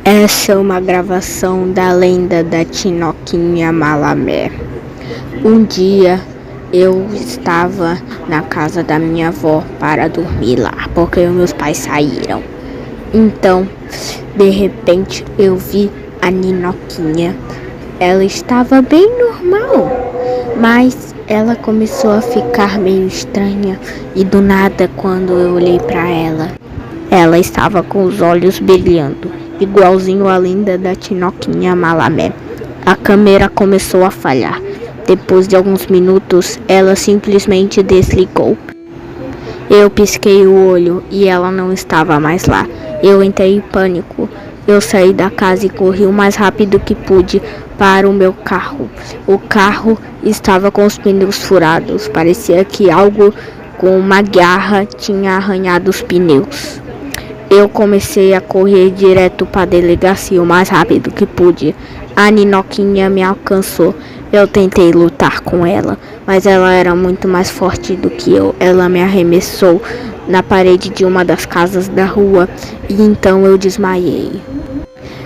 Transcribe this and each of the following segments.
Essa é uma gravação da lenda da Tinoquinha Malamé. Um dia eu estava na casa da minha avó para dormir lá, porque meus pais saíram. Então, de repente, eu vi a Ninoquinha. Ela estava bem normal, mas ela começou a ficar meio estranha e do nada, quando eu olhei para ela estava com os olhos brilhando, igualzinho a lenda da Tinoquinha Malamé. A câmera começou a falhar. Depois de alguns minutos, ela simplesmente desligou. Eu pisquei o olho e ela não estava mais lá. Eu entrei em pânico. Eu saí da casa e corri o mais rápido que pude para o meu carro. O carro estava com os pneus furados. Parecia que algo com uma garra tinha arranhado os pneus. Eu comecei a correr direto para a delegacia o mais rápido que pude. A Ninoquinha me alcançou. Eu tentei lutar com ela, mas ela era muito mais forte do que eu. Ela me arremessou na parede de uma das casas da rua e então eu desmaiei.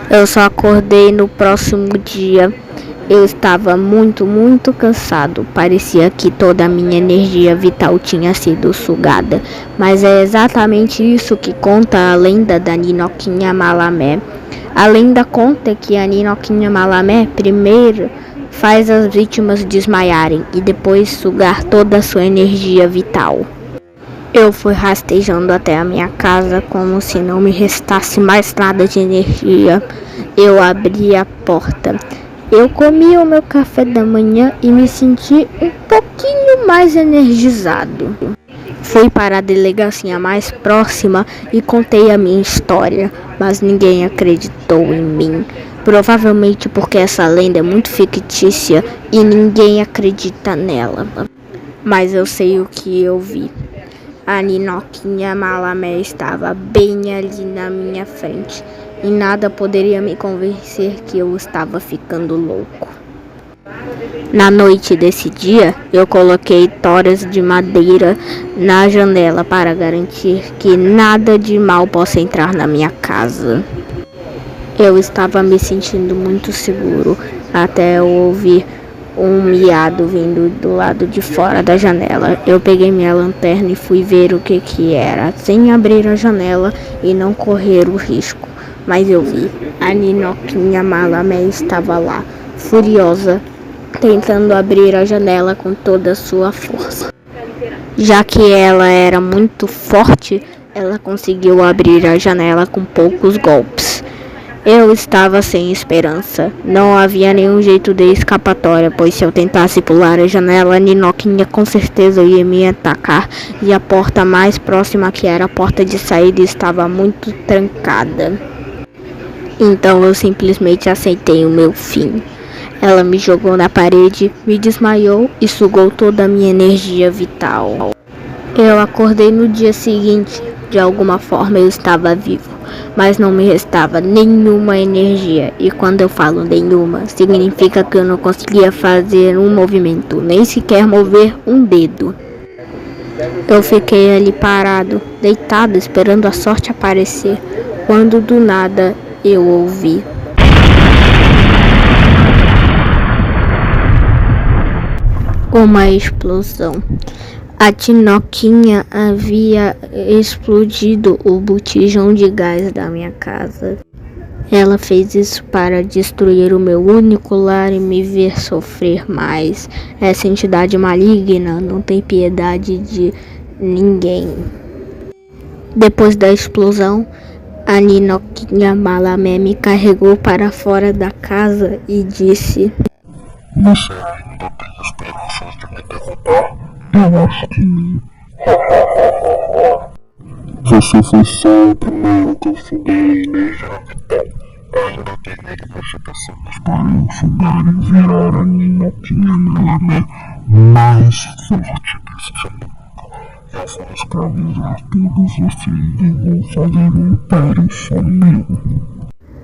Eu só acordei no próximo dia. Eu estava muito cansado. Parecia que toda a minha energia vital tinha sido sugada. Mas é exatamente isso que conta a lenda da Ninoquinha Malamé. A lenda conta que a Ninoquinha Malamé primeiro faz as vítimas desmaiarem e depois sugar toda a sua energia vital. Eu fui rastejando até a minha casa como se não me restasse mais nada de energia. Eu abri a porta. Eu comi o meu café da manhã e me senti um pouquinho mais energizado. Fui para a delegacia mais próxima e contei a minha história, mas ninguém acreditou em mim. Provavelmente porque essa lenda é muito fictícia e ninguém acredita nela. Mas eu sei o que eu vi. A Ninoquinha Malamé estava bem ali na minha frente e nada poderia me convencer que eu estava ficando louco. Na noite desse dia, eu coloquei toras de madeira na janela para garantir que nada de mal possa entrar na minha casa. Eu estava me sentindo muito seguro até eu ouvir um miado vindo do lado de fora da janela. Eu peguei minha lanterna e fui ver o que era, sem abrir a janela e não correr o risco. Mas eu vi, a Ninoquinha Malamé estava lá, furiosa, tentando abrir a janela com toda a sua força. Já que ela era muito forte, ela conseguiu abrir a janela com poucos golpes. Eu estava sem esperança. Não havia nenhum jeito de escapatória, pois se eu tentasse pular a janela, a Ninoquinha com certeza ia me atacar e a porta mais próxima, que era a porta de saída, estava muito trancada. Então eu simplesmente aceitei o meu fim. Ela me jogou na parede, me desmaiou e sugou toda a minha energia vital. Eu acordei no dia seguinte. De alguma forma eu estava vivo, mas não me restava nenhuma energia. E quando eu falo nenhuma, significa que eu não conseguia fazer um movimento, nem sequer mover um dedo. Eu fiquei ali parado, deitado, esperando a sorte aparecer, quando do nada eu ouvi. Uma explosão. A Tinoquinha havia explodido o botijão de gás da minha casa. Ela fez isso para destruir o meu único lar e me ver sofrer mais. Essa entidade maligna não tem piedade de ninguém. Depois da explosão, a Ninoquinha Malamé me carregou para fora da casa e disse: "Você ainda tem esperanças de me derrotar? Eu acho que... Você foi só o primeiro que eu suguei a energia vital. Ainda tem verificações para eu sugar e virar a Ninoquinha Malamé mais forte deste mundo. Eu vou escravizar todos vocês e vou fazer um império só meu."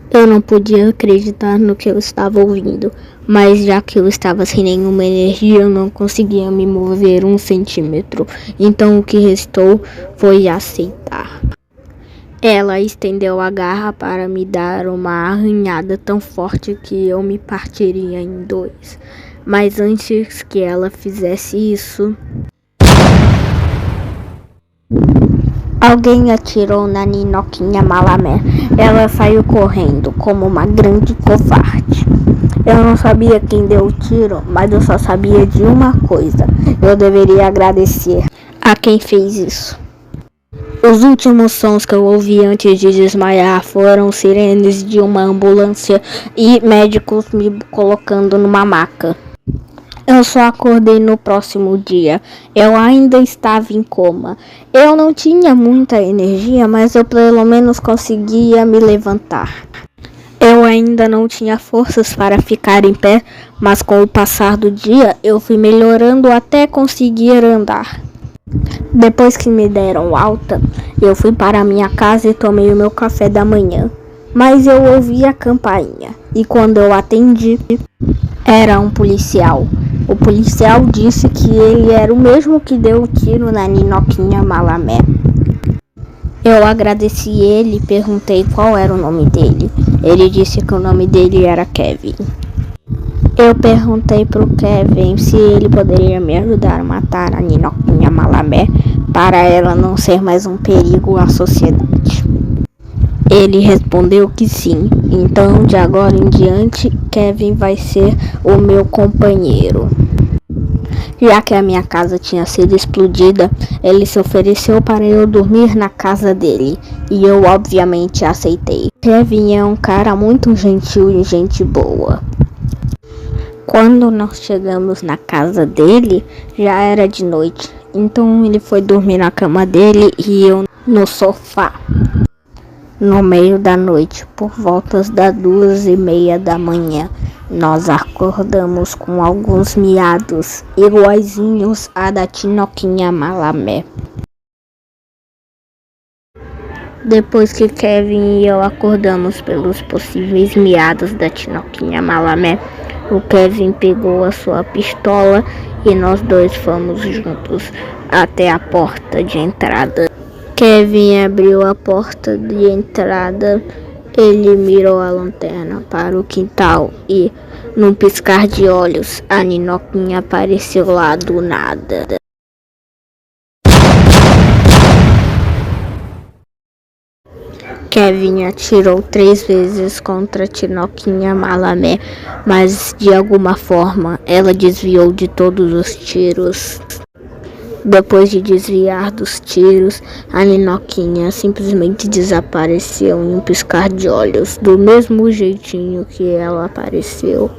Eu não podia acreditar no que eu estava ouvindo, mas já que eu estava sem nenhuma energia, eu não conseguia me mover 1 centímetro. Então o que restou foi aceitar. Ela estendeu a garra para me dar uma arranhada tão forte que eu me partiria em dois. Mas antes que ela fizesse isso, alguém atirou na Ninoquinha Malamé. Ela saiu correndo como uma grande covarde. Eu não sabia quem deu o tiro, mas eu só sabia de uma coisa. Eu deveria agradecer a quem fez isso. Os últimos sons que eu ouvi antes de desmaiar foram sirenes de uma ambulância e médicos me colocando numa maca. Eu só acordei no próximo dia. Eu ainda estava em coma. Eu não tinha muita energia, mas eu pelo menos conseguia me levantar. Eu ainda não tinha forças para ficar em pé, mas com o passar do dia eu fui melhorando até conseguir andar. Depois que me deram alta, eu fui para minha casa e tomei o meu café da manhã. Mas eu ouvi a campainha e quando eu atendi, era um policial. O policial disse que ele era o mesmo que deu o tiro na Ninoquinha Malamé. Eu agradeci ele e perguntei qual era o nome dele. Ele disse que o nome dele era Kevin. Eu perguntei pro Kevin se ele poderia me ajudar a matar a Ninoquinha Malamé para ela não ser mais um perigo à sociedade. Ele respondeu que sim. Então, de agora em diante, Kevin vai ser o meu companheiro. Já que a minha casa tinha sido explodida, ele se ofereceu para eu dormir na casa dele, e eu obviamente aceitei. Kevin é um cara muito gentil e gente boa. Quando nós chegamos na casa dele, já era de noite, então ele foi dormir na cama dele e eu no sofá. No meio da noite, por voltas das 2:30 da manhã, nós acordamos com alguns miados iguaizinhos a da Tinoquinha Malamé. Depois que Kevin e eu acordamos pelos possíveis miados da Tinoquinha Malamé, o Kevin pegou a sua pistola e nós dois fomos juntos até a porta de entrada. Kevin abriu a porta de entrada, ele mirou a lanterna para o quintal e, num piscar de olhos, a Ninoquinha apareceu lá do nada. Kevin atirou 3 vezes contra a Tinoquinha Malamé, mas de alguma forma ela desviou de todos os tiros. Depois de desviar dos tiros, a Ninoquinha simplesmente desapareceu em um piscar de olhos, do mesmo jeitinho que ela apareceu.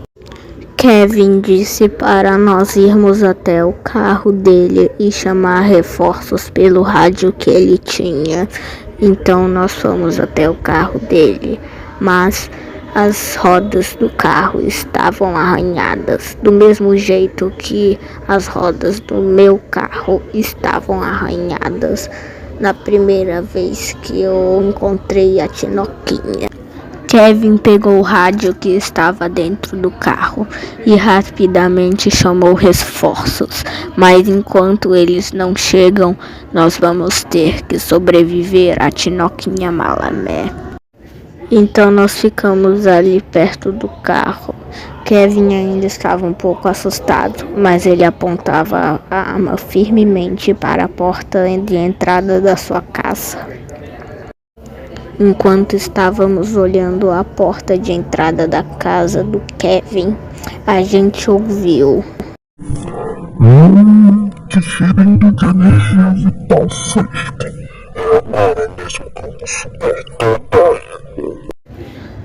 Kevin disse para nós irmos até o carro dele e chamar reforços pelo rádio que ele tinha. Então nós fomos até o carro dele, mas as rodas do carro estavam arranhadas, do mesmo jeito que as rodas do meu carro estavam arranhadas na primeira vez que eu encontrei a Tinoquinha. Kevin pegou o rádio que estava dentro do carro e rapidamente chamou reforços, mas enquanto eles não chegam, nós vamos ter que sobreviver a Tinoquinha Malamé. Então nós ficamos ali perto do carro. Kevin ainda estava um pouco assustado, mas ele apontava a arma firmemente para a porta de entrada da sua casa. Enquanto estávamos olhando a porta de entrada da casa do Kevin, a gente ouviu. Que ferido de energia vital fresca. Agora mesmo como super.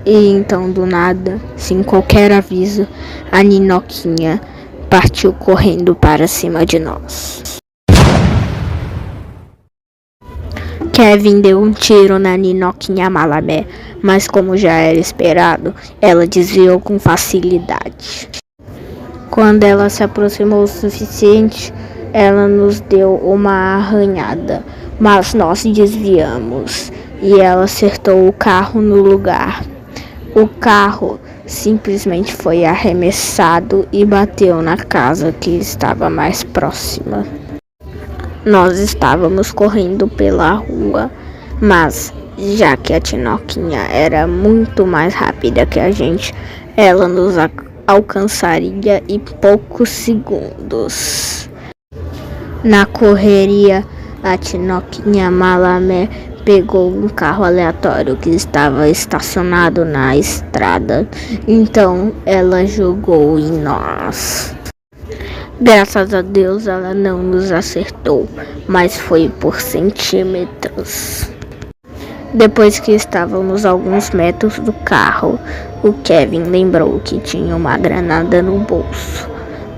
E então, do nada, sem qualquer aviso, a Ninoquinha partiu correndo para cima de nós. Kevin deu um tiro na Ninoquinha Malamé, mas como já era esperado, ela desviou com facilidade. Quando ela se aproximou o suficiente, ela nos deu uma arranhada, mas nós desviamos e ela acertou o carro no lugar. O carro simplesmente foi arremessado e bateu na casa que estava mais próxima. Nós estávamos correndo pela rua, mas já que a Tinoquinha era muito mais rápida que a gente, ela nos alcançaria em poucos segundos. Na correria, a Tinoquinha Malamé pegou um carro aleatório que estava estacionado na estrada, então ela jogou em nós. Graças a Deus ela não nos acertou, mas foi por centímetros. Depois que estávamos a alguns metros do carro, o Kevin lembrou que tinha uma granada no bolso.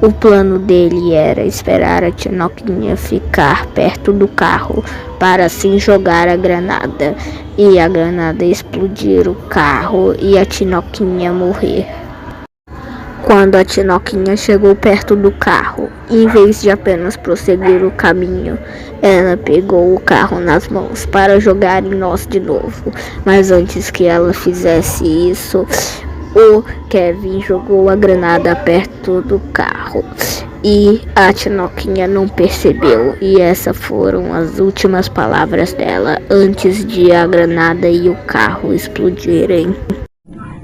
O plano dele era esperar a Tinoquinha ficar perto do carro para assim jogar a granada e a granada explodir o carro e a Tinoquinha morrer. Quando a Tinoquinha chegou perto do carro, em vez de apenas prosseguir o caminho, ela pegou o carro nas mãos para jogar em nós de novo. Mas antes que ela fizesse isso, o Kevin jogou a granada perto do carro e a Tinoquinha não percebeu. E essas foram as últimas palavras dela antes de a granada e o carro explodirem.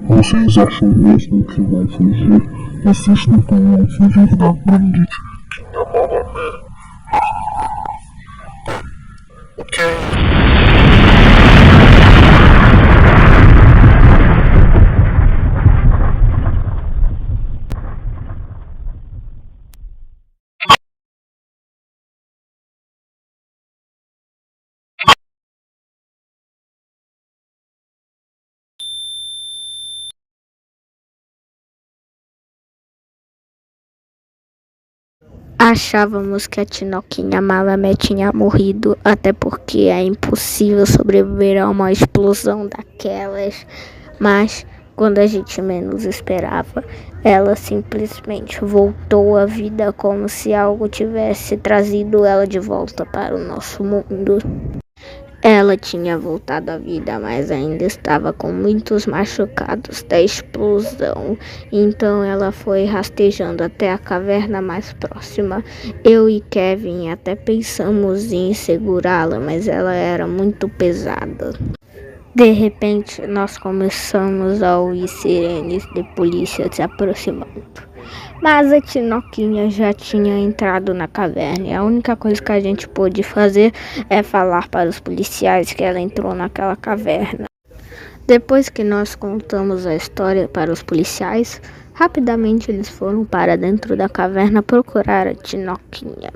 Vocês acham mesmo que vão fugir? Vocês não vão fugir da grande Tinoquinha Malamé. Ok. Achávamos que a Tinoquinha Malamé tinha morrido, até porque é impossível sobreviver a uma explosão daquelas. Mas, quando a gente menos esperava, ela simplesmente voltou à vida como se algo tivesse trazido ela de volta para o nosso mundo. Ela tinha voltado à vida, mas ainda estava com muitos machucados da explosão. Então ela foi rastejando até a caverna mais próxima. Eu e Kevin até pensamos em segurá-la, mas ela era muito pesada. De repente, nós começamos a ouvir sirenes de polícia se aproximando. Mas a Tinoquinha já tinha entrado na caverna e a única coisa que a gente pôde fazer é falar para os policiais que ela entrou naquela caverna. Depois que nós contamos a história para os policiais, rapidamente eles foram para dentro da caverna procurar a Tinoquinha.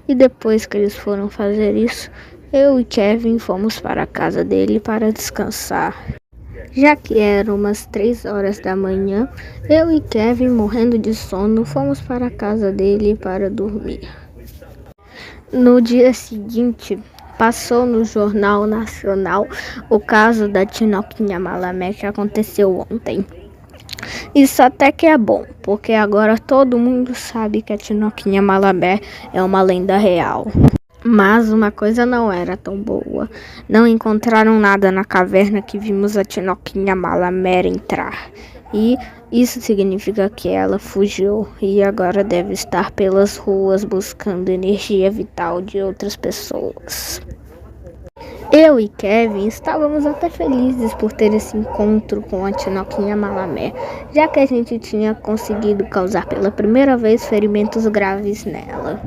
E depois que eles foram fazer isso, eu e Kevin fomos para a casa dele para descansar. Já que eram umas 3 horas da manhã, eu e Kevin, morrendo de sono, fomos para a casa dele para dormir. No dia seguinte, passou no Jornal Nacional o caso da Tinoquinha Malamé que aconteceu ontem. Isso até que é bom, porque agora todo mundo sabe que a Tinoquinha Malamé é uma lenda real. Mas uma coisa não era tão boa. Não encontraram nada na caverna que vimos a Tinoquinha Malamé entrar. E isso significa que ela fugiu e agora deve estar pelas ruas buscando energia vital de outras pessoas. Eu e Kevin estávamos até felizes por ter esse encontro com a Tinoquinha Malamé, já que a gente tinha conseguido causar pela primeira vez ferimentos graves nela.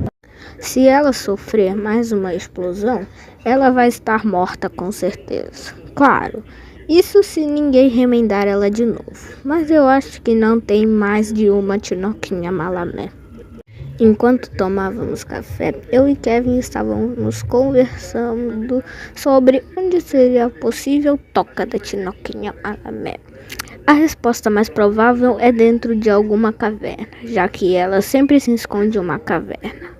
Se ela sofrer mais uma explosão, ela vai estar morta com certeza. Claro, isso se ninguém remendar ela de novo. Mas eu acho que não tem mais de uma Tinoquinha Malamé. Enquanto tomávamos café, eu e Kevin estávamos conversando sobre onde seria a possível toca da Tinoquinha Malamé. A resposta mais provável é dentro de alguma caverna, já que ela sempre se esconde em uma caverna.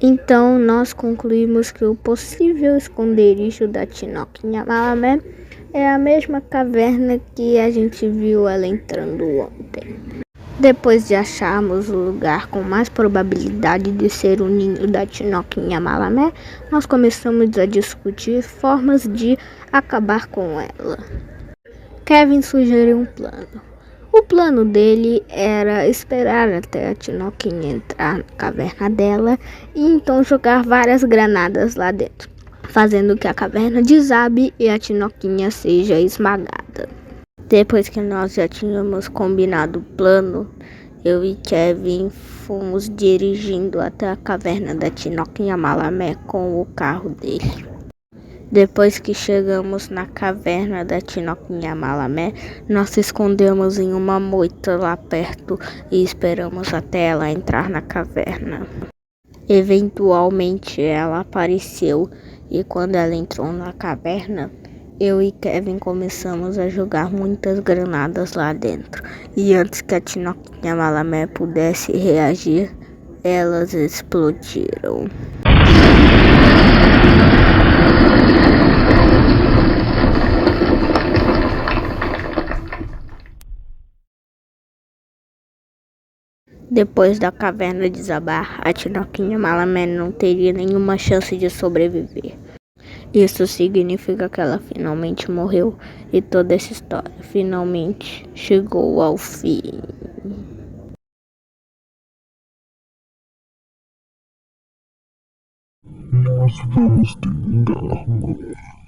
Então, nós concluímos que o possível esconderijo da Tinoquinha Malamé é a mesma caverna que a gente viu ela entrando ontem. Depois de acharmos o lugar com mais probabilidade de ser o ninho da Tinoquinha Malamé, nós começamos a discutir formas de acabar com ela. Kevin sugeriu um plano. O plano dele era esperar até a Tinoquinha entrar na caverna dela e então jogar várias granadas lá dentro. fazendo que a caverna desabe e a Tinoquinha seja esmagada. Depois que nós já tínhamos combinado o plano, eu e Kevin fomos dirigindo até a caverna da Tinoquinha Malamé com o carro dele. Depois que chegamos na caverna da Tinoquinha Malamé, nós se escondemos em uma moita lá perto e esperamos até ela entrar na caverna. Eventualmente ela apareceu e quando ela entrou na caverna, eu e Kevin começamos a jogar muitas granadas lá dentro. E antes que a Tinoquinha Malamé pudesse reagir, elas explodiram. Depois da caverna desabar, a Tinoquinha Malamé não teria nenhuma chance de sobreviver. Isso significa que ela finalmente morreu e toda essa história finalmente chegou ao fim. Nós vamos terminar, mãe.